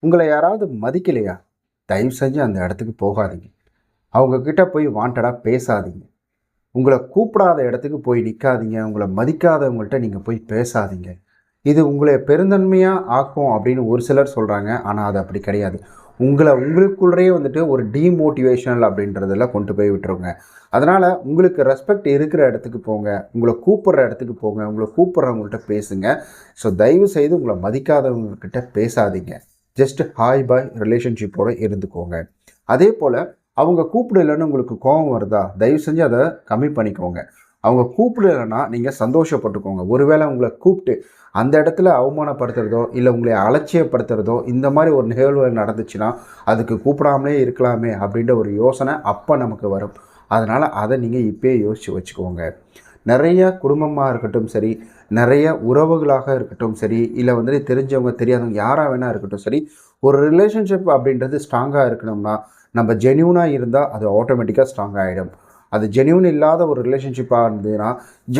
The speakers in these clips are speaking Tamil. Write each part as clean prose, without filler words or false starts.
உங்களை யாராவது மதிக்கலையா? தயவு செஞ்சு அந்த இடத்துக்கு போகாதீங்க. அவங்க கிட்ட போய் வாண்டடா பேசாதீங்க. உங்கள கூப்பிடாத இடத்துக்கு போய் நிக்காதீங்க. உங்கள மதிக்காதவங்கள்ட்ட நீங்க போய் பேசாதீங்க. இது உங்களை பெருந்தன்மையா ஆக்கும் அப்படின்னு ஒரு சிலர் சொல்றாங்க. ஆனா அது அப்படி கிடையாது. உங்களுக்குள்ளேயே வந்துட்டு ஒரு டீமோட்டிவேஷனல் அப்படின்றதுல கொண்டு போய் விட்டுருங்க. அதனால உங்களுக்கு ரெஸ்பெக்ட் இருக்கிற இடத்துக்கு போங்க. உங்கள கூப்பிடுற இடத்துக்கு போங்க. உங்கள கூப்பிடுறவங்கள்ட்ட பேசுங்க. ஸோ தயவு செய்து உங்கள மதிக்காதவங்க கிட்ட பேசாதீங்க. ஜஸ்ட் ஹாய் பாய் ரிலேஷன்ஷிப்போட இருந்துக்கோங்க. அதே போல் அவங்க கூப்பிடலன்னு உங்களுக்கு கோபம் வருதா? தயவு செஞ்சு அதை கம்மி பண்ணிக்கோங்க. அவங்க கூப்பிடலைன்னா நீங்கள் சந்தோஷப்பட்டுக்கோங்க. ஒருவேளை உங்களை கூப்பிட்டு அந்த இடத்துல அவமானப்படுத்துறதோ இல்லை உங்களை அலட்சியப்படுத்துறதோ இந்த மாதிரி ஒரு நிகழ்வு நடந்துச்சுன்னா அதுக்கு கூப்பிடாமலே இருக்கலாமே அப்படின்ற ஒரு யோசனை அப்போ நமக்கு வரும். அதனால் அதை நீங்கள் இப்போயே யோசித்து வச்சுக்கோங்க. நிறைய குடும்பமாக இருக்கட்டும் சரி, நிறைய உறவுகளாக இருக்கட்டும் சரி, இல்லை வந்துட்டு தெரிஞ்சவங்க தெரியாதவங்க யாராக வேணா இருக்கட்டும் சரி, ஒரு ரிலேஷன்ஷிப் அப்படின்றது ஸ்ட்ராங்காக இருக்கணும்னா நம்ம ஜென்யூனாக இருந்தால் அது ஆட்டோமேட்டிக்காக ஸ்ட்ராங் ஆகிடும். அது ஜென்யூன் இல்லாத ஒரு ரிலேஷன்ஷிப்பாக இருந்ததுன்னா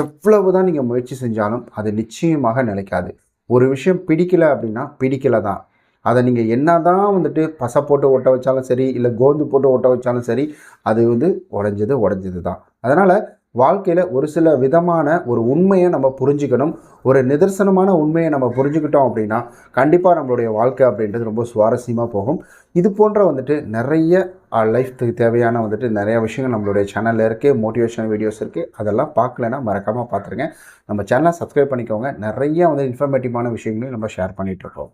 எவ்வளவு தான் நீங்கள் முயற்சி செஞ்சாலும் அது நிச்சயமாக நிலைக்காது. ஒரு விஷயம் பிடிக்கல அப்படின்னா பிடிக்கல தான். அதை நீங்கள் என்ன தான் வந்துட்டு பசை போட்டு ஒட்ட வச்சாலும் சரி, இல்லை கோந்து போட்டு ஒட்ட வச்சாலும் சரி, அது வந்து உடஞ்சது தான். அதனால் வாழ்க்கையில் ஒரு சில விதமான ஒரு உண்மையை நம்ம புரிஞ்சுக்கணும். ஒரு நிதர்சனமான உண்மையை நம்ம புரிஞ்சுக்கிட்டோம் அப்படின்னா கண்டிப்பாக நம்மளுடைய வாழ்க்கை அப்படின்றது ரொம்ப சுவாரஸ்யமாக போகும். இது போன்ற வந்துட்டு நிறைய லைஃப்க்கு தேவையான வந்துட்டு நிறைய விஷயங்கள் நம்மளுடைய சேனலில் இருக்குது. மோட்டிவேஷனல் வீடியோஸ் இருக்குது. அதெல்லாம் பார்க்கலன்னா மறக்காமல் பார்த்துருங்க. நம்ம சேனலை சப்ஸ்கிரைப் பண்ணிக்கோங்க. நிறைய வந்து இன்ஃபர்மேட்டிவான விஷயங்களையும் நம்ம ஷேர் பண்ணிகிட்ருக்கோம்.